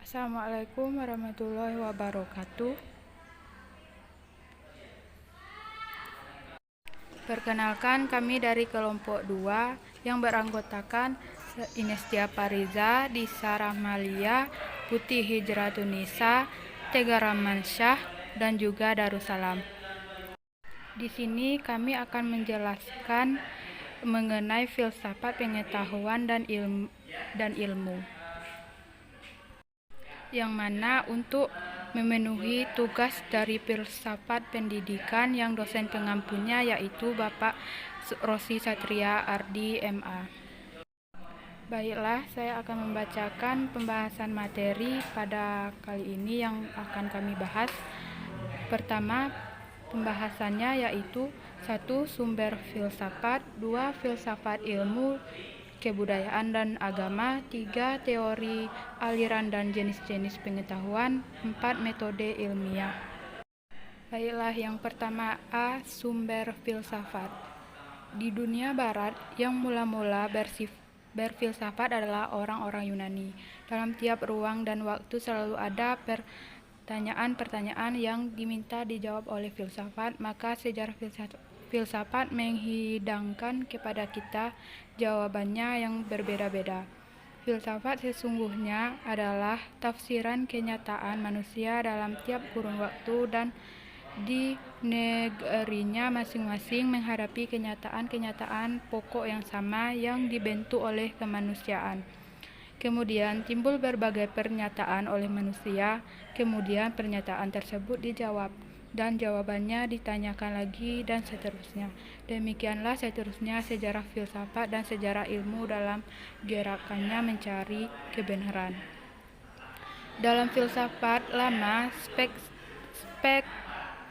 Assalamualaikum warahmatullahi wabarakatuh. Perkenalkan, kami dari kelompok 2 yang beranggotakan Inestia Pariza, Disa Rahmalia, Putih Hijratunisa, Tega Ramansyah, dan juga Darussalam. Di sini kami akan menjelaskan mengenai filsafat pengetahuan dan ilmu. Yang mana untuk memenuhi tugas dari filsafat pendidikan yang dosen pengampunya yaitu Bapak Rosi Satria Ardi MA. Baiklah, saya akan membacakan pembahasan materi pada kali ini yang akan kami bahas. Pertama, pembahasannya yaitu 1. Sumber filsafat, 2. Filsafat ilmu, kebudayaan dan agama, 3. Teori, aliran dan jenis-jenis pengetahuan, 4. Metode ilmiah. Baiklah, yang pertama A. Sumber filsafat. Di dunia barat, yang mula-mula berfilsafat adalah orang-orang Yunani. Dalam tiap ruang dan waktu selalu ada pertanyaan-pertanyaan yang diminta dijawab oleh filsafat, maka sejarah filsafat menghidangkan kepada kita jawabannya yang berbeda-beda. Filsafat sesungguhnya adalah tafsiran kenyataan manusia dalam tiap kurun waktu dan di negerinya masing-masing menghadapi kenyataan-kenyataan pokok yang sama yang dibentuk oleh kemanusiaan. Kemudian timbul berbagai pernyataan oleh manusia, kemudian pernyataan tersebut dijawab, dan jawabannya ditanyakan lagi, dan seterusnya. Demikianlah seterusnya sejarah filsafat dan sejarah ilmu dalam gerakannya mencari kebenaran. Dalam filsafat lama,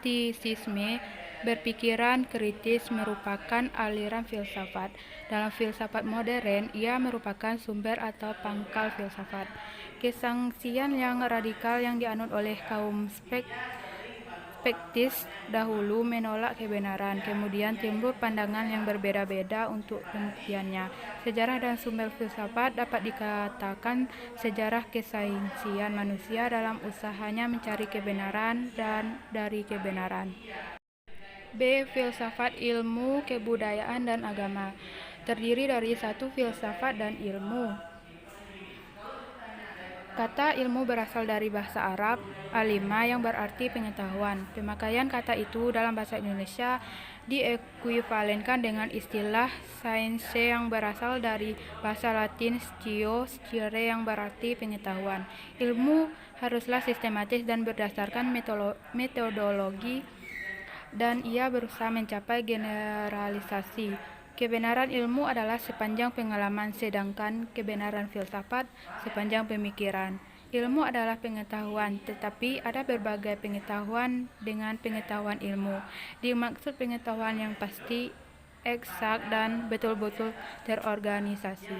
skeptisisme berpikiran kritis merupakan aliran filsafat. Dalam filsafat modern, ia merupakan sumber atau pangkal filsafat. Kesangsian yang radikal yang dianut oleh kaum skeptis dahulu menolak kebenaran, kemudian timbul pandangan yang berbeda-beda untuk pembuktiannya. Sejarah dan sumber filsafat dapat dikatakan sejarah kesainsian manusia dalam usahanya mencari kebenaran dan dari kebenaran. B. Filsafat ilmu, kebudayaan dan agama. Terdiri dari 1. Filsafat dan ilmu. Kata ilmu berasal dari bahasa Arab alima yang berarti pengetahuan. Pemakaian kata itu dalam bahasa Indonesia diekuivalenkan dengan istilah sains yang berasal dari bahasa Latin sciere yang berarti pengetahuan. Ilmu haruslah sistematis dan berdasarkan metodologi, dan ia berusaha mencapai generalisasi. Kebenaran ilmu adalah sepanjang pengalaman, sedangkan kebenaran filsafat sepanjang pemikiran. Ilmu adalah pengetahuan, tetapi ada berbagai pengetahuan dengan pengetahuan ilmu. Dimaksud pengetahuan yang pasti, eksak, dan betul-betul terorganisasi.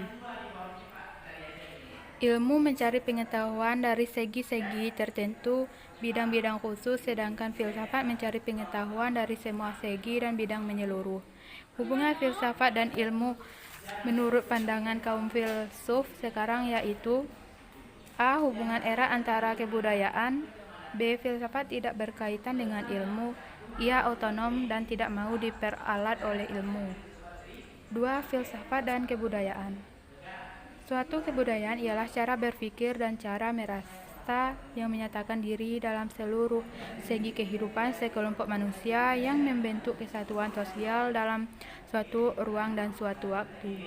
Ilmu mencari pengetahuan dari segi-segi tertentu, bidang-bidang khusus, sedangkan filsafat mencari pengetahuan dari semua segi dan bidang menyeluruh. Hubungan filsafat dan ilmu menurut pandangan kaum filsuf sekarang yaitu A. Hubungan erat antara kebudayaan. B. Filsafat tidak berkaitan dengan ilmu, ia otonom dan tidak mau diperalat oleh ilmu. 2. Filsafat dan kebudayaan. Suatu kebudayaan ialah cara berpikir dan cara merasa yang menyatakan diri dalam seluruh segi kehidupan sekelompok manusia yang membentuk kesatuan sosial dalam suatu ruang dan suatu waktu.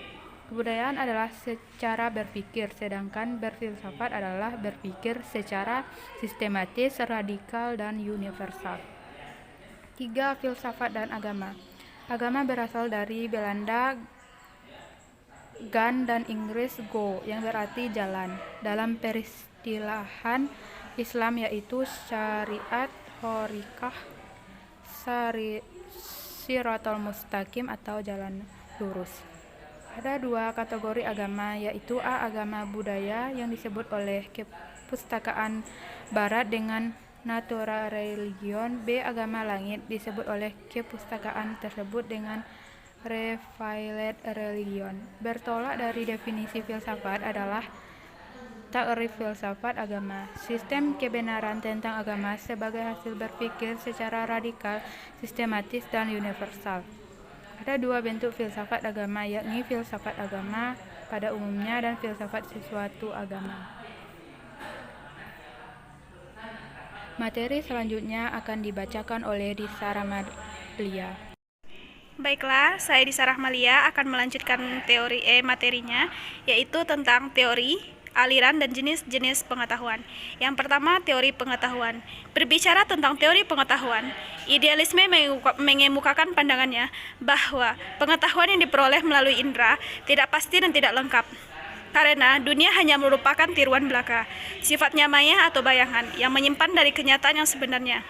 Kebudayaan adalah secara berpikir, sedangkan berfilsafat adalah berpikir secara sistematis, radikal, dan universal. 3. Filsafat dan agama. Agama berasal dari Belanda gan dan Inggris go yang berarti jalan. Dalam peristilahan Islam yaitu syariat, thoriqah, siratal mustaqim atau jalan lurus. Ada 2 kategori agama, yaitu A. Agama budaya yang disebut oleh kepustakaan barat dengan natural religion. B. Agama langit disebut oleh kepustakaan tersebut dengan revealed religion. Bertolak dari definisi filsafat adalah Takrif filsafat agama. Sistem kebenaran tentang agama sebagai hasil berpikir secara radikal, sistematis, dan universal. Ada dua bentuk filsafat agama, yakni filsafat agama pada umumnya dan filsafat sesuatu agama. Materi selanjutnya akan dibacakan oleh Disa Rahmalia. Baiklah, saya Disa Rahmalia akan melanjutkan materinya, yaitu tentang teori, aliran, dan jenis-jenis pengetahuan. Yang pertama, teori pengetahuan. Berbicara tentang teori pengetahuan, idealisme mengemukakan pandangannya bahwa pengetahuan yang diperoleh melalui indera tidak pasti dan tidak lengkap. Karena dunia hanya merupakan tiruan belaka, sifatnya maya atau bayangan yang menyimpan dari kenyataan yang sebenarnya.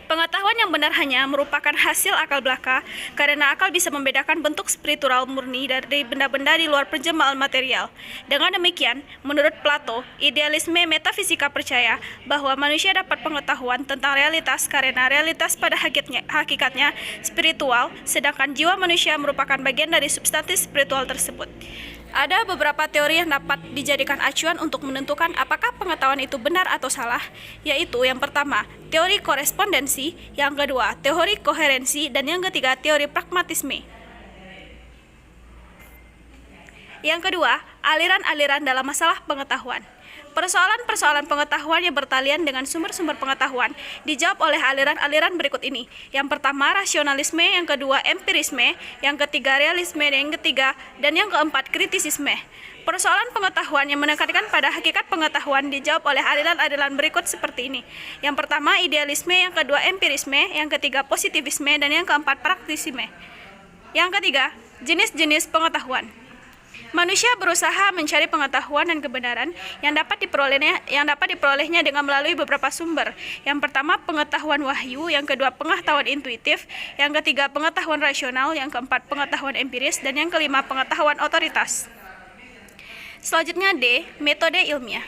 Pengetahuan yang benar hanya merupakan hasil akal belaka, karena akal bisa membedakan bentuk spiritual murni dari benda-benda di luar penjelmaan material. Dengan demikian, menurut Plato, idealisme metafisika percaya bahwa manusia dapat pengetahuan tentang realitas karena realitas pada hakikatnya spiritual, sedangkan jiwa manusia merupakan bagian dari substansi spiritual tersebut. Ada beberapa teori yang dapat dijadikan acuan untuk menentukan apakah pengetahuan itu benar atau salah, yaitu yang pertama, teori korespondensi, yang kedua, teori koherensi, dan yang ketiga, teori pragmatisme. Yang kedua, aliran-aliran dalam masalah pengetahuan. Persoalan-persoalan pengetahuan yang bertalian dengan sumber-sumber pengetahuan dijawab oleh aliran-aliran berikut ini. Yang pertama, rasionalisme, yang kedua, empirisme, yang ketiga, realisme, yang ketiga, dan yang keempat, kritisisme. Persoalan pengetahuan yang menekankan pada hakikat pengetahuan dijawab oleh aliran-aliran berikut seperti ini. Yang pertama, idealisme, yang kedua, empirisme, yang ketiga, positivisme, dan yang keempat, praktisisme. Yang ketiga, jenis-jenis pengetahuan. Manusia berusaha mencari pengetahuan dan kebenaran yang dapat diperolehnya dengan melalui beberapa sumber. Yang pertama, pengetahuan wahyu, yang kedua, pengetahuan intuitif, yang ketiga, pengetahuan rasional, yang keempat, pengetahuan empiris, dan yang kelima, pengetahuan otoritas. Selanjutnya D, metode ilmiah.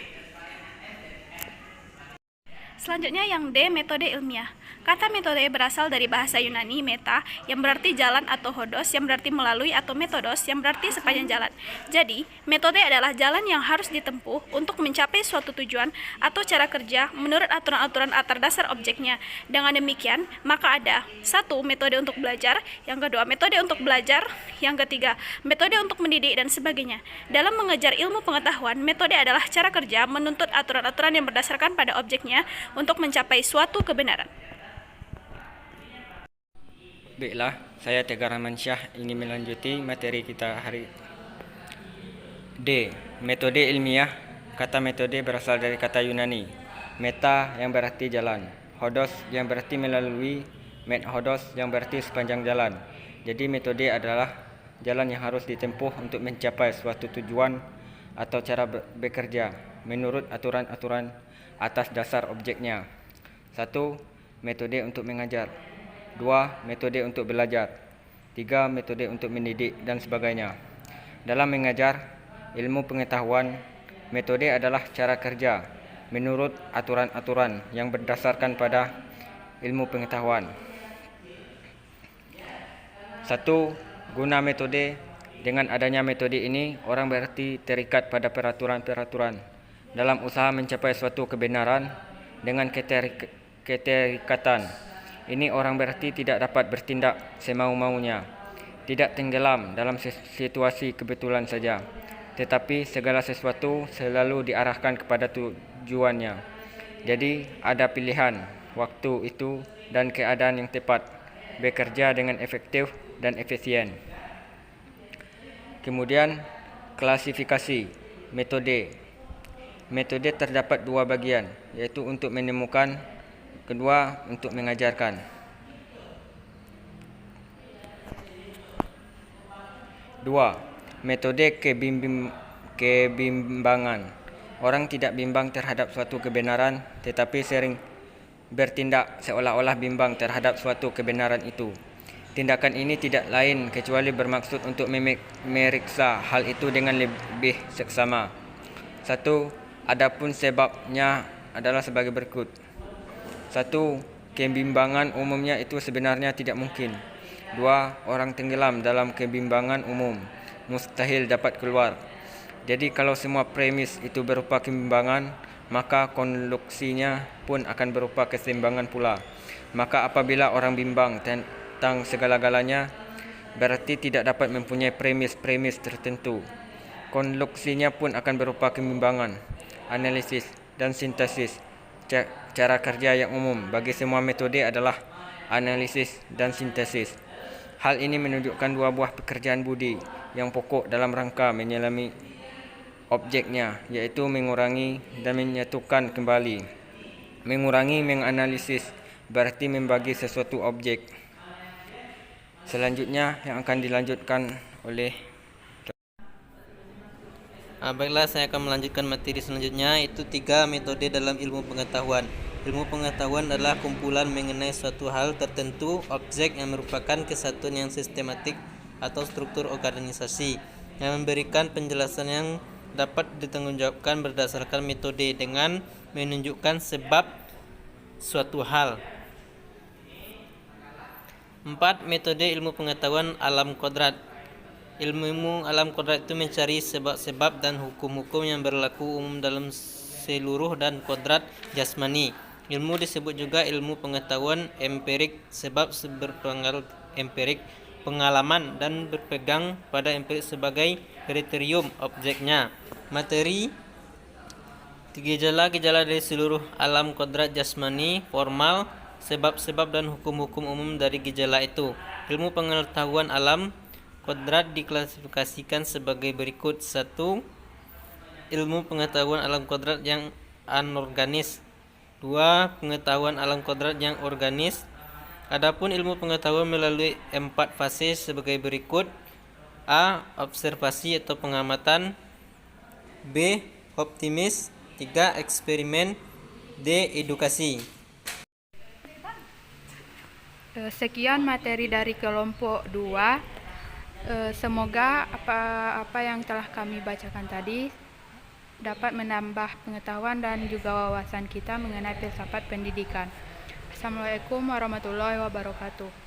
Selanjutnya yang D, metode ilmiah. Kata metode berasal dari bahasa Yunani meta, yang berarti jalan, atau hodos, yang berarti melalui, atau metodos, yang berarti sepanjang jalan. Jadi, metode adalah jalan yang harus ditempuh untuk mencapai suatu tujuan atau cara kerja menurut aturan-aturan atar dasar objeknya. Dengan demikian, maka ada 1. Metode untuk belajar, yang kedua, metode untuk belajar, yang ketiga, metode untuk mendidik, dan sebagainya. Dalam mengejar ilmu pengetahuan, metode adalah cara kerja menuntut aturan-aturan yang berdasarkan pada objeknya untuk mencapai suatu kebenaran. Baiklah, saya Tegar Rahmansyah ingin melanjuti materi kita hari D. Metode ilmiah. Kata metode berasal dari kata Yunani meta, yang berarti jalan, hodos, yang berarti melalui, methodos, yang berarti sepanjang jalan. Jadi metode adalah jalan yang harus ditempuh untuk mencapai suatu tujuan atau cara bekerja menurut aturan-aturan atas dasar objeknya. 1. Metode untuk mengajar. 2. Metode untuk belajar. 3. Metode untuk mendidik, dan sebagainya. Dalam mengajar ilmu pengetahuan, metode adalah cara kerja menurut aturan-aturan yang berdasarkan pada ilmu pengetahuan. 1. Guna metode. Dengan adanya metode ini, orang berarti terikat pada peraturan-peraturan dalam usaha mencapai suatu kebenaran. Dengan keterikatan ini, orang berarti tidak dapat bertindak semau-maunya, tidak tenggelam dalam situasi kebetulan saja, tetapi segala sesuatu selalu diarahkan kepada tujuannya. Jadi ada pilihan, waktu itu, dan keadaan yang tepat, bekerja dengan efektif dan efisien. Kemudian, klasifikasi metode. Metode terdapat dua bagian, yaitu untuk menemukan, kedua untuk mengajarkan. 2. Metode kebimbangan. Orang tidak bimbang terhadap suatu kebenaran, tetapi sering bertindak seolah-olah bimbang terhadap suatu kebenaran itu. Tindakan ini tidak lain kecuali bermaksud untuk memeriksa hal itu dengan lebih seksama. 1. Adapun sebabnya adalah sebagai berikut. 1. Kebimbangan umumnya itu sebenarnya tidak mungkin. 2. Orang tenggelam dalam kebimbangan umum, mustahil dapat keluar. Jadi kalau semua premis itu berupa kebimbangan, maka konklusinya pun akan berupa keseimbangan pula. Maka apabila orang bimbang tentang segala-galanya, berarti tidak dapat mempunyai premis-premis tertentu. Konklusinya pun akan berupa kebimbangan, analisis, dan sintesis. Cara kerja yang umum bagi semua metode adalah analisis dan sintesis. Hal ini menunjukkan dua buah pekerjaan budi yang pokok dalam rangka menyelami objeknya, yaitu mengurangi dan menyatukan kembali. Mengurangi menganalisis berarti membagi sesuatu objek. Selanjutnya yang akan dilanjutkan oleh Baiklah, saya akan melanjutkan materi selanjutnya, yaitu 3 metode dalam ilmu pengetahuan. Ilmu pengetahuan adalah kumpulan mengenai suatu hal tertentu, objek yang merupakan kesatuan yang sistematik atau struktur organisasi, yang memberikan penjelasan yang dapat ditanggungjawabkan berdasarkan metode dengan menunjukkan sebab suatu hal. 4. Metode ilmu pengetahuan alam kodrat. Ilmu alam kodrat itu mencari sebab-sebab dan hukum-hukum yang berlaku umum dalam seluruh dan kodrat jasmani. Ilmu disebut juga ilmu pengetahuan empirik sebab berpengaruh empirik, pengalaman, dan berpegang pada empirik sebagai kriterium objeknya. Materi gejala-gejala dari seluruh alam kodrat jasmani, formal, sebab-sebab dan hukum-hukum umum dari gejala itu. Ilmu pengetahuan alam kodrat diklasifikasikan sebagai berikut. 1. Ilmu pengetahuan alam kodrat yang anorganis. 2. Pengetahuan alam kodrat yang organis. Adapun ilmu pengetahuan melalui 4 fase sebagai berikut. A. Observasi atau pengamatan. B. Optimis. 3. Eksperimen. D. Edukasi. Sekian materi dari kelompok 2. Semoga apa yang telah kami bacakan tadi dapat menambah pengetahuan dan juga wawasan kita mengenai filsafat pendidikan. Assalamualaikum warahmatullahi wabarakatuh.